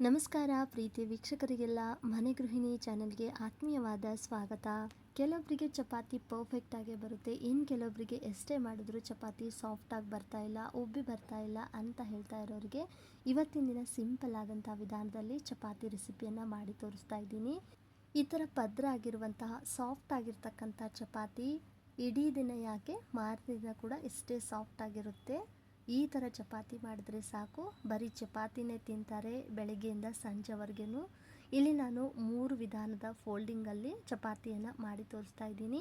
ನಮಸ್ಕಾರ ಪ್ರೀತಿ ವೀಕ್ಷಕರಿಗೆಲ್ಲ ಮನೆ ಗೃಹಿಣಿ ಚಾನೆಲ್ಗೆ ಆತ್ಮೀಯವಾದ ಸ್ವಾಗತ. ಕೆಲವೊಬ್ಬರಿಗೆ ಚಪಾತಿ ಪರ್ಫೆಕ್ಟ್ ಆಗಿ ಬರುತ್ತೆ, ಇನ್ನು ಕೆಲವೊಬ್ಬರಿಗೆ ಎಷ್ಟೇ ಮಾಡಿದ್ರೂ ಚಪಾತಿ ಸಾಫ್ಟಾಗಿ ಬರ್ತಾ ಇಲ್ಲ, ಉಬ್ಬಿ ಬರ್ತಾ ಇಲ್ಲ ಅಂತ ಹೇಳ್ತಾ ಇರೋರಿಗೆ ಇವತ್ತಿನ ದಿನ ಸಿಂಪಲ್ ಆದಂಥ ವಿಧಾನದಲ್ಲಿ ಚಪಾತಿ ರೆಸಿಪಿಯನ್ನು ಮಾಡಿ ತೋರಿಸ್ತಾ ಇದ್ದೀನಿ. ಈ ಥರ ಪದ್ರ ಆಗಿರುವಂತಹ ಸಾಫ್ಟ್ ಆಗಿರ್ತಕ್ಕಂಥ ಚಪಾತಿ ಇಡೀ ದಿನ ಯಾಕೆ ಮಾರನೇ ದಿನ ಕೂಡ ಇಷ್ಟೇ ಸಾಫ್ಟ್ ಆಗಿರುತ್ತೆ. ಈ ಥರ ಚಪಾತಿ ಮಾಡಿದ್ರೆ ಸಾಕು, ಬರೀ ಚಪಾತಿನೇ ತಿಂತಾರೆ ಬೆಳಗ್ಗೆಯಿಂದ ಸಂಜೆವರೆಗೂ. ಇಲ್ಲಿ ನಾನು 3 ವಿಧಾನದ ಫೋಲ್ಡಿಂಗಲ್ಲಿ ಚಪಾತಿಯನ್ನು ಮಾಡಿ ತೋರಿಸ್ತಾ ಇದ್ದೀನಿ.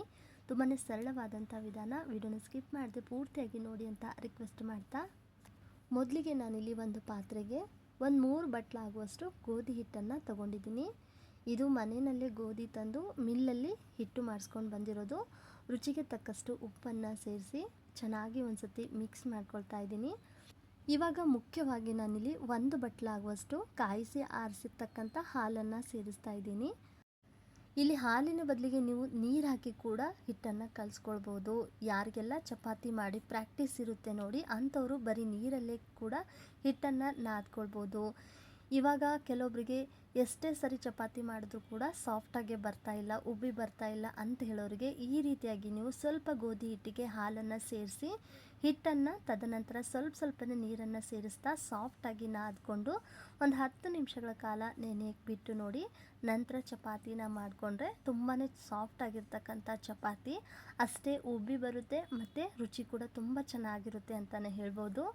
ತುಂಬಾ ಸರಳವಾದಂಥ ವಿಧಾನ. ವಿಡಿಯೋನ ಸ್ಕಿಪ್ ಮಾಡದೆ ಪೂರ್ತಿಯಾಗಿ ನೋಡಿ ಅಂತ ರಿಕ್ವೆಸ್ಟ್ ಮಾಡ್ತಾ, ಮೊದಲಿಗೆ ನಾನಿಲ್ಲಿ ಒಂದು ಪಾತ್ರೆಗೆ 3 ಬಟ್ಲಾಗುವಷ್ಟು ಗೋಧಿ ಹಿಟ್ಟನ್ನು ತಗೊಂಡಿದ್ದೀನಿ. ಇದು ಮನೆಯಲ್ಲೇ ಗೋಧಿ ತಂದು ಮಿಲ್ಲಲ್ಲಿ ಹಿಟ್ಟು ಮಾಡಿಸ್ಕೊಂಡು ಬಂದಿರೋದು. ರುಚಿಗೆ ತಕ್ಕಷ್ಟು ಉಪ್ಪನ್ನು ಸೇರಿಸಿ ಚೆನ್ನಾಗಿ ಒಂದು ಸತಿ ಮಿಕ್ಸ್ ಮಾಡ್ಕೊಳ್ತಾ ಇದ್ದೀನಿ. ಇವಾಗ ಮುಖ್ಯವಾಗಿ ನಾನಿಲ್ಲಿ 1 ಬಟ್ಲಾಗುವಷ್ಟು ಕಾಯಿಸಿ ಆರಿಸಿರ್ತಕ್ಕಂಥ ಹಾಲನ್ನು ಸೇರಿಸ್ತಾ ಇದ್ದೀನಿ. ಇಲ್ಲಿ ಹಾಲಿನ ಬದಲಿಗೆ ನೀವು ನೀರು ಹಾಕಿ ಕೂಡ ಹಿಟ್ಟನ್ನು ಕಲಿಸ್ಕೊಳ್ಬೋದು. ಯಾರಿಗೆಲ್ಲ ಚಪಾತಿ ಮಾಡಿ ಪ್ರಾಕ್ಟೀಸ್ ಇರುತ್ತೆ ನೋಡಿ, ಅಂಥವರು ಬರೀ ನೀರಲ್ಲೇ ಕೂಡ ಹಿಟ್ಟನ್ನು ನಾದ್ಕೊಳ್ಬೋದು. ಇವಾಗ ಕೆಲವೊಬ್ಬರಿಗೆ ಎಷ್ಟೇ ಸರಿ ಚಪಾತಿ ಮಾಡಿದ್ರೂ ಕೂಡ ಸಾಫ್ಟಾಗೆ ಬರ್ತಾ ಇಲ್ಲ, ಉಬ್ಬಿ ಬರ್ತಾ ಇಲ್ಲ ಅಂತ ಹೇಳೋರಿಗೆ ಈ ರೀತಿಯಾಗಿ ನೀವು ಸ್ವಲ್ಪ ಗೋಧಿ ಹಿಟ್ಟಿಗೆ ಹಾಲನ್ನು ಸೇರಿಸಿ ಹಿಟ್ಟನ್ನು ತದನಂತರ ಸ್ವಲ್ಪನೇ ನೀರನ್ನು ಸೇರಿಸ್ತಾ ಸಾಫ್ಟಾಗಿ ನಾದ್ಕೊಂಡು ಒಂದು 10 ನಿಮಿಷಗಳ ಕಾಲ ನೆನೆಯಕ್ಕೆ ಬಿಟ್ಟು ನೋಡಿ. ನಂತರ ಚಪಾತಿನ ಮಾಡಿಕೊಂಡ್ರೆ ತುಂಬಾ ಸಾಫ್ಟಾಗಿರ್ತಕ್ಕಂಥ ಚಪಾತಿ ಅಷ್ಟೇ ಉಬ್ಬಿ ಬರುತ್ತೆ ಮತ್ತು ರುಚಿ ಕೂಡ ತುಂಬ ಚೆನ್ನಾಗಿರುತ್ತೆ ಅಂತಲೇ ಹೇಳ್ಬೋದು.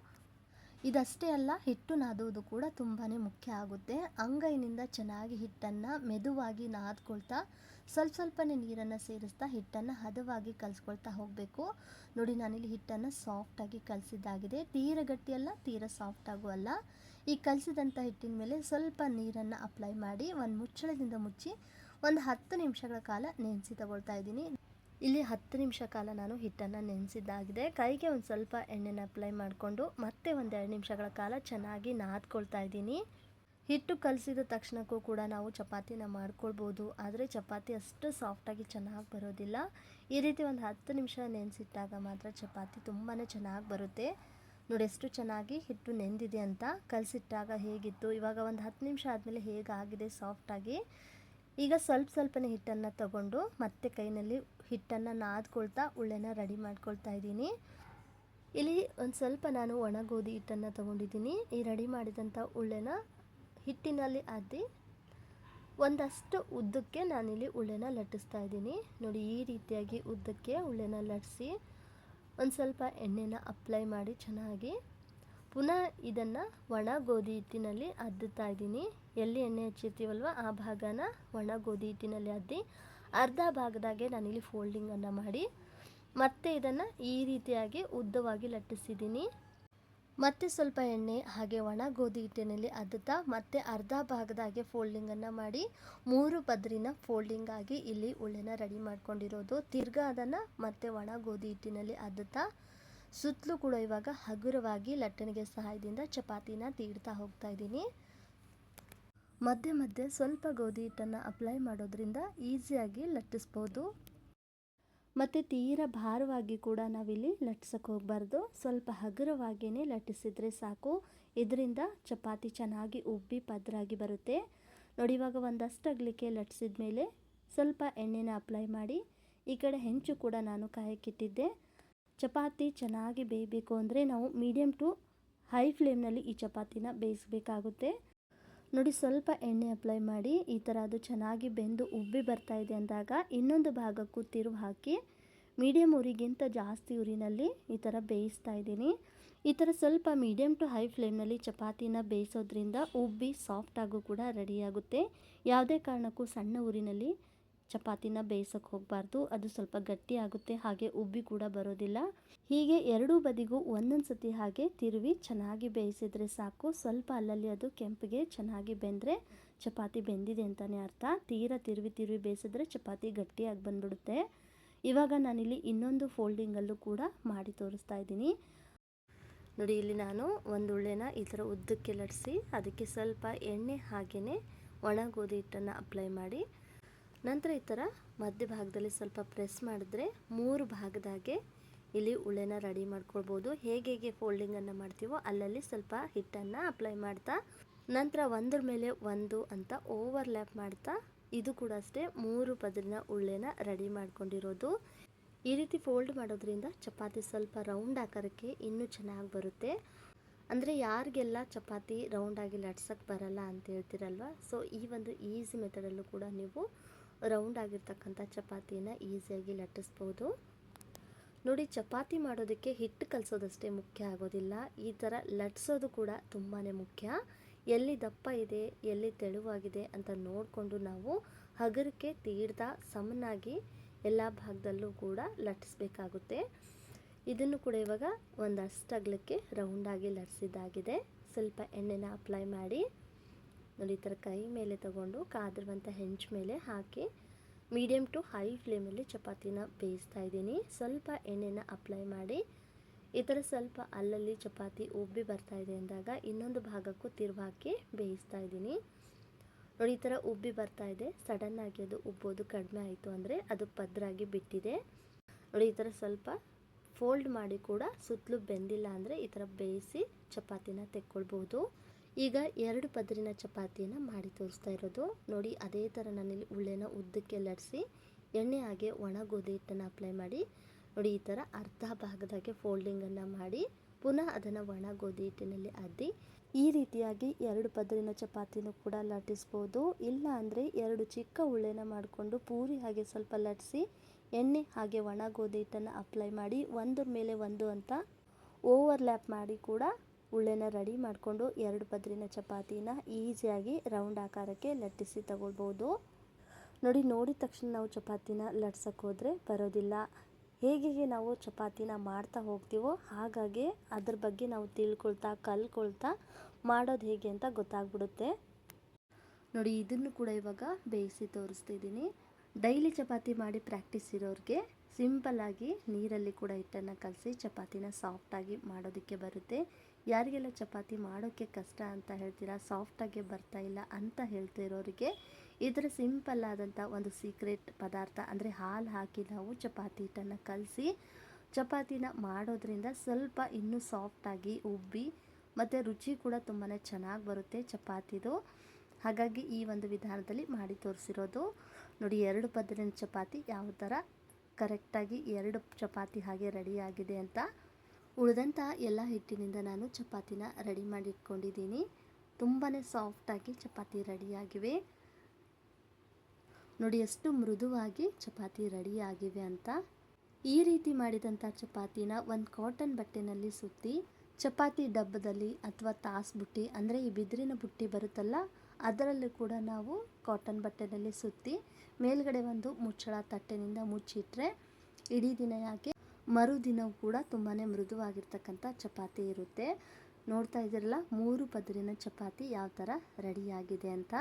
ಇದಷ್ಟೇ ಅಲ್ಲ, ಹಿಟ್ಟು ನಾದೋದು ಕೂಡ ತುಂಬಾ ಮುಖ್ಯ ಆಗುತ್ತೆ. ಅಂಗೈನಿಂದ ಚೆನ್ನಾಗಿ ಹಿಟ್ಟನ್ನು ಮೆದುವಾಗಿ ನಾದ್ಕೊಳ್ತಾ ಸ್ವಲ್ಪನೇ ನೀರನ್ನು ಸೇರಿಸ್ತಾ ಹಿಟ್ಟನ್ನು ಹದವಾಗಿ ಕಲಿಸ್ಕೊಳ್ತಾ ಹೋಗಬೇಕು. ನೋಡಿ, ನಾನಿಲ್ಲಿ ಹಿಟ್ಟನ್ನು ಸಾಫ್ಟಾಗಿ ಕಲಿಸಿದ್ದಾಗಿದೆ. ತೀರ ಗಟ್ಟಿಯಲ್ಲ, ತೀರ ಸಾಫ್ಟಾಗೂ ಅಲ್ಲ. ಈ ಕಲಿಸಿದಂಥ ಹಿಟ್ಟಿನ ಮೇಲೆ ಸ್ವಲ್ಪ ನೀರನ್ನು ಅಪ್ಲೈ ಮಾಡಿ ಒಂದು ಮುಚ್ಚಳದಿಂದ ಮುಚ್ಚಿ ಒಂದು 10 ನಿಮಿಷಗಳ ಕಾಲ ನೆನೆಸಿ ತಗೊಳ್ತಾ ಇದ್ದೀನಿ. ಇಲ್ಲಿ 10 ನಿಮಿಷ ಕಾಲ ನಾನು ಹಿಟ್ಟನ್ನು ನೆನೆಸಿದ್ದಾಗಿದೆ. ಕೈಗೆ ಒಂದು ಸ್ವಲ್ಪ ಎಣ್ಣೆನ ಅಪ್ಲೈ ಮಾಡಿಕೊಂಡು ಮತ್ತೆ ಒಂದು 2 ನಿಮಿಷಗಳ ಕಾಲ ಚೆನ್ನಾಗಿ ನಾದ್ಕೊಳ್ತಾ ಇದ್ದೀನಿ. ಹಿಟ್ಟು ಕಲಸಿದ ತಕ್ಷಣಕ್ಕೂ ಕೂಡ ನಾವು ಚಪಾತಿನ ಮಾಡ್ಕೊಳ್ಬೋದು, ಆದರೆ ಚಪಾತಿ ಅಷ್ಟು ಸಾಫ್ಟಾಗಿ ಚೆನ್ನಾಗಿ ಬರೋದಿಲ್ಲ. ಈ ರೀತಿ ಒಂದು 10 ನಿಮಿಷ ನೆನೆಸಿಟ್ಟಾಗ ಮಾತ್ರ ಚಪಾತಿ ತುಂಬಾ ಚೆನ್ನಾಗಿ ಬರುತ್ತೆ. ನೋಡಿ ಎಷ್ಟು ಚೆನ್ನಾಗಿ ಹಿಟ್ಟು ನೆಂದಿದೆ ಅಂತ. ಕಲಸಿಟ್ಟಾಗ ಹೇಗಿತ್ತು, ಇವಾಗ ಒಂದು 10 ನಿಮಿಷ ಆದಮೇಲೆ ಹೇಗಾಗಿದೆ ಸಾಫ್ಟಾಗಿ. ಈಗ ಸ್ವಲ್ಪನೇ ಹಿಟ್ಟನ್ನು ತಗೊಂಡು ಮತ್ತೆ ಕೈನಲ್ಲಿ ಹಿಟ್ಟನ್ನು ನಾದ್ಕೊಳ್ತಾ ಉಳ್ಳೆನ ರೆಡಿ ಮಾಡ್ಕೊಳ್ತಾ ಇದ್ದೀನಿ. ಇಲ್ಲಿ ಒಂದು ಸ್ವಲ್ಪ ನಾನು ಒಣ ಗೋಧಿ ಹಿಟ್ಟನ್ನು ತಗೊಂಡಿದ್ದೀನಿ. ಈ ರೆಡಿ ಮಾಡಿದಂಥ ಉಳ್ಳೆನ ಹಿಟ್ಟಿನಲ್ಲಿ ಅದ್ದಿ ಒಂದಷ್ಟು ಉದ್ದಕ್ಕೆ ನಾನಿಲ್ಲಿ ಉಳ್ಳೆನ ಲಟ್ಟಿಸ್ತಾ ಇದ್ದೀನಿ. ನೋಡಿ, ಈ ರೀತಿಯಾಗಿ ಉದ್ದಕ್ಕೆ ಉಳ್ಳೆನ ಲಟ್ಟಿಸಿ ಒಂದು ಸ್ವಲ್ಪ ಎಣ್ಣೆನ ಅಪ್ಲೈ ಮಾಡಿ ಚೆನ್ನಾಗಿ ಪುನಃ ಇದನ್ನು ಒಣ ಗೋಧಿ ಹಿಟ್ಟಿನಲ್ಲಿ ಅದ್ದುತ್ತಾ ಇದ್ದೀನಿ. ಎಲ್ಲಿ ಎಣ್ಣೆ ಹಚ್ಚಿರ್ತೀವಲ್ವ ಆ ಭಾಗನ ಒಣ ಗೋಧಿ ಹಿಟ್ಟಿನಲ್ಲಿ ಅದ್ದಿ ಅರ್ಧ ಭಾಗದಾಗೆ ನಾನಿಲ್ಲಿ ಫೋಲ್ಡಿಂಗನ್ನು ಮಾಡಿ ಮತ್ತೆ ಇದನ್ನು ಈ ರೀತಿಯಾಗಿ ಉದ್ದವಾಗಿ ಲಟ್ಟಿಸಿದ್ದೀನಿ. ಮತ್ತೆ ಸ್ವಲ್ಪ ಎಣ್ಣೆ ಹಾಗೆ ಒಣ ಗೋಧಿ ಹಿಟ್ಟಿನಲ್ಲಿ ಅದ್ದುತ್ತಾ ಮತ್ತೆ ಅರ್ಧ ಭಾಗದಾಗೆ ಫೋಲ್ಡಿಂಗನ್ನು ಮಾಡಿ 3 ಪದರಿನ ಫೋಲ್ಡಿಂಗ್ ಆಗಿ ಇಲ್ಲಿ ಉಳ್ಳೆನ ರೆಡಿ ಮಾಡ್ಕೊಂಡಿರೋದು. ತಿರ್ಗಾ ಅದನ್ನು ಮತ್ತೆ ಒಣ ಗೋಧಿ ಹಿಟ್ಟಿನಲ್ಲಿ ಅದ್ದುತ್ತಾ ಸುತ್ತಲೂ ಕೂಡ ಇವಾಗ ಹಗುರವಾಗಿ ಲಟ್ಟಣಿಗೆ ಸಹಾಯದಿಂದ ಚಪಾತಿನ ತೀಡ್ತಾ ಹೋಗ್ತಾ ಇದ್ದೀನಿ. ಮಧ್ಯೆ ಸ್ವಲ್ಪ ಗೋಧಿ ಹಿಟ್ಟನ್ನು ಅಪ್ಲೈ ಮಾಡೋದ್ರಿಂದ ಈಸಿಯಾಗಿ ಲಟ್ಟಿಸ್ಬೋದು. ಮತ್ತು ತೀರ ಭಾರವಾಗಿ ಕೂಡ ನಾವಿಲ್ಲಿ ಲಟ್ಟಿಸೋಕೆ ಹೋಗಬಾರ್ದು. ಸ್ವಲ್ಪ ಹಗುರವಾಗಿಯೇ ಲಟ್ಟಿಸಿದರೆ ಸಾಕು. ಇದರಿಂದ ಚಪಾತಿ ಚೆನ್ನಾಗಿ ಉಬ್ಬಿ ಪದರಾಗಿ ಬರುತ್ತೆ. ನೋಡಿ, ಇವಾಗ ಒಂದಷ್ಟು ಅಗಲಿಕ್ಕೆ ಲಟ್ಟಿಸಿದ ಮೇಲೆ ಸ್ವಲ್ಪ ಎಣ್ಣೆನ ಅಪ್ಲೈ ಮಾಡಿ ಈ ಕಡೆ ಹೆಂಚು ಕೂಡ ನಾನು ಕಾಯಕ್ಕಿಟ್ಟಿದ್ದೆ. ಚಪಾತಿ ಚೆನ್ನಾಗಿ ಬೇಯಬೇಕು ಅಂದರೆ ನಾವು ಮೀಡಿಯಮ್ ಟು ಹೈ ಫ್ಲೇಮ್ನಲ್ಲಿ ಈ ಚಪಾತಿನ ಬೇಯಿಸಬೇಕಾಗುತ್ತೆ. ನೋಡಿ, ಸ್ವಲ್ಪ ಎಣ್ಣೆ ಅಪ್ಲೈ ಮಾಡಿ ಈ ಥರ ಅದು ಚೆನ್ನಾಗಿ ಬೆಂದು ಉಬ್ಬಿ ಬರ್ತಾ ಇದೆ ಅಂದಾಗ ಇನ್ನೊಂದು ಭಾಗಕ್ಕೂ ತಿರುವು ಹಾಕಿ ಮೀಡಿಯಮ್ ಉರಿಗಿಂತ ಜಾಸ್ತಿ ಉರಿನಲ್ಲಿ ಈ ಥರ ಬೇಯಿಸ್ತಾ ಇದ್ದೀನಿ. ಈ ಥರ ಸ್ವಲ್ಪ ಮೀಡಿಯಮ್ ಟು ಹೈ ಫ್ಲೇಮ್ನಲ್ಲಿ ಚಪಾತಿನ ಬೇಯಿಸೋದ್ರಿಂದ ಉಬ್ಬಿ ಸಾಫ್ಟಾಗೂ ಕೂಡ ರೆಡಿಯಾಗುತ್ತೆ. ಯಾವುದೇ ಕಾರಣಕ್ಕೂ ಸಣ್ಣ ಉರಿನಲ್ಲಿ ಚಪಾತಿನ ಬೇಯಿಸೋಕೆ ಹೋಗಬಾರ್ದು, ಅದು ಸ್ವಲ್ಪ ಗಟ್ಟಿ ಆಗುತ್ತೆ, ಹಾಗೆ ಉಬ್ಬಿ ಕೂಡ ಬರೋದಿಲ್ಲ. ಹೀಗೆ ಎರಡೂ ಬದಿಗೂ ಒಂದೊಂದು ಸತಿ ಹಾಗೆ ತಿರುವಿ ಚೆನ್ನಾಗಿ ಬೇಯಿಸಿದರೆ ಸಾಕು. ಸ್ವಲ್ಪ ಅಲ್ಲಲ್ಲಿ ಅದು ಕೆಂಪಿಗೆ ಚೆನ್ನಾಗಿ ಬೆಂದರೆ ಚಪಾತಿ ಬೆಂದಿದೆ ಅಂತಲೇ ಅರ್ಥ. ತೀರ ತಿರುವಿ ಬೇಯಿಸಿದ್ರೆ ಚಪಾತಿ ಗಟ್ಟಿಯಾಗಿ ಬಂದ್ಬಿಡುತ್ತೆ. ಇವಾಗ ನಾನಿಲ್ಲಿ ಇನ್ನೊಂದು ಫೋಲ್ಡಿಂಗಲ್ಲೂ ಕೂಡ ಮಾಡಿ ತೋರಿಸ್ತಾ ಇದ್ದೀನಿ. ನೋಡಿ, ಇಲ್ಲಿ ನಾನು ಒಂದು ಉಳ್ಳೆನ ಈ ಥರ ಉದ್ದಕ್ಕೆ ಲಟ್ಟಿಸಿ ಅದಕ್ಕೆ ಸ್ವಲ್ಪ ಎಣ್ಣೆ ಹಾಗೆಯೇ ಒಣ ಗೋಧಿ ಹಿಟ್ಟನ್ನು ಅಪ್ಲೈ ಮಾಡಿ ನಂತರ ಈ ಥರ ಮಧ್ಯಭಾಗದಲ್ಲಿ ಸ್ವಲ್ಪ ಪ್ರೆಸ್ ಮಾಡಿದ್ರೆ 3 ಭಾಗದಾಗೆ ಇಲ್ಲಿ ಉಳ್ಳೆನ ರೆಡಿ ಮಾಡ್ಕೊಳ್ಬೋದು. ಹೇಗೆ ಫೋಲ್ಡಿಂಗನ್ನು ಮಾಡ್ತೀವೋ ಅಲ್ಲಲ್ಲಿ ಸ್ವಲ್ಪ ಹಿಟ್ಟನ್ನು ಅಪ್ಲೈ ಮಾಡ್ತಾ ನಂತರ ಒಂದ್ರ ಮೇಲೆ ಒಂದು ಅಂತ ಓವರ್ಲ್ಯಾಪ್ ಮಾಡ್ತಾ ಇದು ಕೂಡ ಅಷ್ಟೇ 3 ಪದರಿನ ಉಳ್ಳೆನ ರೆಡಿ ಮಾಡ್ಕೊಂಡಿರೋದು. ಈ ರೀತಿ ಫೋಲ್ಡ್ ಮಾಡೋದ್ರಿಂದ ಚಪಾತಿ ಸ್ವಲ್ಪ ರೌಂಡ್ ಆಕಾರಕ್ಕೆ ಇನ್ನೂ ಚೆನ್ನಾಗಿ ಬರುತ್ತೆ. ಅಂದರೆ ಯಾರಿಗೆಲ್ಲ ಚಪಾತಿ ರೌಂಡಾಗಿ ಲಟ್ಸೋಕ್ಕೆ ಬರಲ್ಲ ಅಂತ ಹೇಳ್ತಿರಲ್ವ, ಸೊ ಈ ಒಂದು ಈಸಿ ಮೆಥಡಲ್ಲೂ ಕೂಡ ನೀವು ರೌಂಡ್ ಆಗಿರ್ತಕ್ಕಂಥ ಚಪಾತಿನ ಈಸಿಯಾಗಿ ಲಟ್ಟಿಸ್ಬೋದು. ನೋಡಿ, ಚಪಾತಿ ಮಾಡೋದಕ್ಕೆ ಹಿಟ್ಟು ಕಲಸೋದಷ್ಟೇ ಮುಖ್ಯ ಆಗೋದಿಲ್ಲ, ಈ ಥರ ಲಟ್ಸೋದು ಕೂಡ ತುಂಬಾ ಮುಖ್ಯ. ಎಲ್ಲಿ ದಪ್ಪ ಇದೆ, ಎಲ್ಲಿ ತೆಳುವಾಗಿದೆ ಅಂತ ನೋಡಿಕೊಂಡು ನಾವು ಹಗರಕ್ಕೆ ತೀಡ್ದ ಸಮನಾಗಿ ಎಲ್ಲ ಭಾಗದಲ್ಲೂ ಕೂಡ ಲಟ್ಟಿಸ್ಬೇಕಾಗುತ್ತೆ. ಇದನ್ನು ಕೂಡ ಇವಾಗ ಒಂದಷ್ಟು ಅಗಲಕ್ಕೆ ರೌಂಡಾಗಿ ಲಟ್ಸಿದ್ದಾಗಿದೆ. ಸ್ವಲ್ಪ ಎಣ್ಣೆನ ಅಪ್ಲೈ ಮಾಡಿ ನೋಡಿ, ಈ ಥರ ಕೈ ಮೇಲೆ ತಗೊಂಡು ಕಾದಿರುವಂಥ ಹೆಂಚು ಮೇಲೆ ಹಾಕಿ ಮೀಡಿಯಮ್ ಟು ಹೈ ಫ್ಲೇಮಲ್ಲಿ ಚಪಾತಿನ ಬೇಯಿಸ್ತಾ ಇದ್ದೀನಿ. ಸ್ವಲ್ಪ ಎಣ್ಣೆನ ಅಪ್ಲೈ ಮಾಡಿ ಈ ಥರ ಸ್ವಲ್ಪ ಅಲ್ಲಲ್ಲಿ ಚಪಾತಿ ಉಬ್ಬಿ ಬರ್ತಾ ಇದೆ ಅಂದಾಗ ಇನ್ನೊಂದು ಭಾಗಕ್ಕೂ ತಿರುವು ಹಾಕಿ ಬೇಯಿಸ್ತಾ ಇದ್ದೀನಿ. ನೋಡಿ, ಈ ಥರ ಉಬ್ಬಿ ಬರ್ತಾ ಇದೆ. ಸಡನ್ನಾಗಿ ಅದು ಉಬ್ಬೋದು ಕಡಿಮೆ ಆಯಿತು ಅಂದರೆ ಅದು ಪದರಾಗಿ ಬಿಟ್ಟಿದೆ. ನೋಡಿ, ಈ ಥರ ಸ್ವಲ್ಪ ಫೋಲ್ಡ್ ಮಾಡಿ ಕೂಡ ಸುತ್ತಲೂ ಬೆಂದಿಲ್ಲ ಅಂದರೆ ಈ ಥರ ಬೇಯಿಸಿ ಚಪಾತಿನ ತೆಕ್ಕೊಳ್ಬೋದು. ಈಗ 2 ಪದರಿನ ಚಪಾತಿಯನ್ನು ಮಾಡಿ ತೋರಿಸ್ತಾ ಇರೋದು. ನೋಡಿ, ಅದೇ ಥರ ನಾನಿಲ್ಲಿ ಉಳ್ಳೆನ ಉದ್ದಕ್ಕೆ ಲಟ್ಸಿ ಎಣ್ಣೆ ಹಾಗೆ ಒಣ ಗೋಧಿ ಹಿಟ್ಟನ್ನು ಅಪ್ಲೈ ಮಾಡಿ ನೋಡಿ, ಈ ಥರ ಅರ್ಧ ಭಾಗದಾಗೆ ಫೋಲ್ಡಿಂಗನ್ನು ಮಾಡಿ ಪುನಃ ಅದನ್ನು ಒಣ ಗೋಧಿ ಹಿಟ್ಟಿನಲ್ಲಿ ಅದ್ದಿ ಈ ರೀತಿಯಾಗಿ 2 ಪದರಿನ ಚಪಾತಿನೂ ಕೂಡ ಲಟ್ಟಿಸ್ಬೋದು. ಇಲ್ಲ ಅಂದರೆ 2 ಚಿಕ್ಕ ಉಳ್ಳೆನ ಮಾಡಿಕೊಂಡು ಪೂರಿ ಹಾಗೆ ಸ್ವಲ್ಪ ಲಟ್ಟಿಸಿ ಎಣ್ಣೆ ಹಾಗೆ ಒಣ ಗೋಧಿ ಹಿಟ್ಟನ್ನು ಅಪ್ಲೈ ಮಾಡಿ ಒಂದ್ರ ಮೇಲೆ ಒಂದು ಅಂತ ಓವರ್ಲ್ಯಾಪ್ ಮಾಡಿ ಕೂಡ ಉಳ್ಳೆನ ರೆಡಿ ಮಾಡಿಕೊಂಡು 2 ಪದರಿನ ಚಪಾತಿನ ಈಸಿಯಾಗಿ ರೌಂಡ್ ಆಕಾರಕ್ಕೆ ಲಟ್ಟಿಸಿ ತಗೊಳ್ಬೋದು. ನೋಡಿ, ನೋಡಿದ ತಕ್ಷಣ ನಾವು ಚಪಾತಿನ ಲಟ್ಸಕ್ಕೆ ಹೋದರೆ ಬರೋದಿಲ್ಲ. ಹೇಗೆ ನಾವು ಚಪಾತಿನ ಮಾಡ್ತಾ ಹೋಗ್ತೀವೋ ಹಾಗಾಗಿ ಅದ್ರ ಬಗ್ಗೆ ನಾವು ತಿಳ್ಕೊಳ್ತಾ ಕಲ್ಕೊಳ್ತಾ ಮಾಡೋದು ಹೇಗೆ ಅಂತ ಗೊತ್ತಾಗ್ಬಿಡುತ್ತೆ. ನೋಡಿ, ಇದನ್ನು ಕೂಡ ಇವಾಗ ಬೇಯಿಸಿ ತೋರಿಸ್ತಿದ್ದೀನಿ. ಡೈಲಿ ಚಪಾತಿ ಮಾಡಿ ಪ್ರಾಕ್ಟೀಸ್ ಇರೋರಿಗೆ ಸಿಂಪಲ್ಲಾಗಿ ನೀರಲ್ಲಿ ಕೂಡ ಹಿಟ್ಟನ್ನು ಕಲಸಿ ಚಪಾತಿನ ಸಾಫ್ಟಾಗಿ ಮಾಡೋದಕ್ಕೆ ಬರುತ್ತೆ. ಯಾರಿಗೆಲ್ಲ ಚಪಾತಿ ಮಾಡೋಕ್ಕೆ ಕಷ್ಟ ಅಂತ ಹೇಳ್ತೀರಾ, ಸಾಫ್ಟಾಗಿ ಬರ್ತಾ ಇಲ್ಲ ಅಂತ ಹೇಳ್ತಿರೋರಿಗೆ ಇದರ ಸಿಂಪಲ್ ಆದಂಥ ಒಂದು ಸೀಕ್ರೆಟ್ ಪದಾರ್ಥ ಅಂದರೆ ಹಾಲು ಹಾಕಿ ನಾವು ಚಪಾತಿ ಹಿಟ್ಟನ್ನು ಕಲಸಿ ಚಪಾತಿನ ಮಾಡೋದ್ರಿಂದ ಸ್ವಲ್ಪ ಇನ್ನೂ ಸಾಫ್ಟಾಗಿ ಉಬ್ಬಿ ಮತ್ತು ರುಚಿ ಕೂಡ ತುಂಬಾ ಚೆನ್ನಾಗಿ ಬರುತ್ತೆ ಚಪಾತಿದು. ಹಾಗಾಗಿ ಈ ಒಂದು ವಿಧಾನದಲ್ಲಿ ಮಾಡಿ ತೋರಿಸಿರೋದು. ನೋಡಿ, 2 ಪದರಿನ ಚಪಾತಿ ಯಾವ ಥರ ಕರೆಕ್ಟಾಗಿ 2 ಚಪಾತಿ ಹಾಗೆ ರೆಡಿಯಾಗಿದೆ ಅಂತ. ಉಳಿದಂಥ ಎಲ್ಲ ಹಿಟ್ಟಿನಿಂದ ನಾನು ಚಪಾತಿನ ರೆಡಿ ಮಾಡಿ ಇಟ್ಕೊಂಡಿದ್ದೀನಿ. ತುಂಬಾ ಸಾಫ್ಟಾಗಿ ಚಪಾತಿ ರೆಡಿಯಾಗಿವೆ. ನೋಡಿ, ಎಷ್ಟು ಮೃದುವಾಗಿ ಚಪಾತಿ ರೆಡಿಯಾಗಿವೆ ಅಂತ. ಈ ರೀತಿ ಮಾಡಿದಂಥ ಚಪಾತಿನ ಒಂದು ಕಾಟನ್ ಬಟ್ಟೆನಲ್ಲಿ ಸುತ್ತಿ ಚಪಾತಿ ಡಬ್ಬದಲ್ಲಿ ಅಥವಾ ತಾಸ್ ಬುಟ್ಟಿ ಅಂದರೆ ಈ ಬಿದಿರಿನ ಬುಟ್ಟಿ ಬರುತ್ತಲ್ಲ ಅದರಲ್ಲೂ ಕೂಡ ನಾವು ಕಾಟನ್ ಬಟ್ಟೆನಲ್ಲಿ ಸುತ್ತಿ ಮೇಲ್ಗಡೆ ಒಂದು ಮುಚ್ಚಳ ತಟ್ಟೆನಿಂದ ಮುಚ್ಚಿಟ್ರೆ ಇಡೀ ದಿನ ಯಾಕೆ ಮರುದಿನವೂ ಕೂಡ ತುಂಬಾ ಮೃದುವಾಗಿರ್ತಕ್ಕಂಥ ಚಪಾತಿ ಇರುತ್ತೆ. ನೋಡ್ತಾ ಇದ್ದೀರಲ್ಲ 3 ಪದರಿನ ಚಪಾತಿ ಯಾವ ಥರ ರೆಡಿಯಾಗಿದೆ ಅಂತ.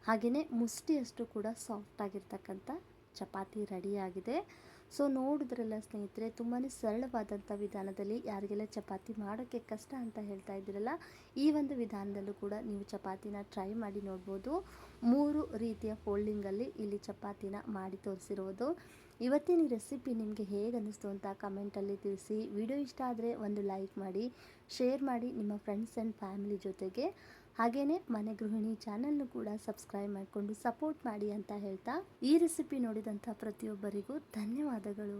ಹಾಗೆಯೇ ಮುಷ್ಟಿಯಷ್ಟು ಕೂಡ ಸಾಫ್ಟಾಗಿರ್ತಕ್ಕಂಥ ಚಪಾತಿ ರೆಡಿಯಾಗಿದೆ. ಸೊ ನೋಡಿದ್ರಲ್ಲ ಸ್ನೇಹಿತರೆ, ತುಂಬಾ ಸರಳವಾದಂಥ ವಿಧಾನದಲ್ಲಿ ಯಾರಿಗೆಲ್ಲ ಚಪಾತಿ ಮಾಡೋಕ್ಕೆ ಕಷ್ಟ ಅಂತ ಹೇಳ್ತಾ ಇದ್ದೀರಲ್ಲ, ಈ ಒಂದು ವಿಧಾನದಲ್ಲೂ ಕೂಡ ನೀವು ಚಪಾತಿನ ಟ್ರೈ ಮಾಡಿ ನೋಡ್ಬೋದು. 3 ರೀತಿಯ ಫೋಲ್ಡಿಂಗಲ್ಲಿ ಇಲ್ಲಿ ಚಪಾತಿನ ಮಾಡಿ ತೋರಿಸಿರೋದು. ಇವತ್ತಿನ ರೆಸಿಪಿ ನಿಮಗೆ ಹೇಗೆ ಅನ್ನಿಸ್ತು ಅಂತ ಕಮೆಂಟಲ್ಲಿ ತಿಳಿಸಿ. ವಿಡಿಯೋ ಇಷ್ಟ ಆದರೆ ಒಂದು ಲೈಕ್ ಮಾಡಿ, ಶೇರ್ ಮಾಡಿ ನಿಮ್ಮ ಫ್ರೆಂಡ್ಸ್ ಆ್ಯಂಡ್ ಫ್ಯಾಮಿಲಿ ಜೊತೆಗೆ. ಹಾಗೆಯೇ ಮನೆ ಗೃಹಿಣಿ ಚಾನಲ್ನು ಕೂಡ ಸಬ್ಸ್ಕ್ರೈಬ್ ಮಾಡಿಕೊಂಡು ಸಪೋರ್ಟ್ ಮಾಡಿ ಅಂತ ಹೇಳ್ತಾ ಈ ರೆಸಿಪಿ ನೋಡಿದಂಥ ಪ್ರತಿಯೊಬ್ಬರಿಗೂ ಧನ್ಯವಾದಗಳು.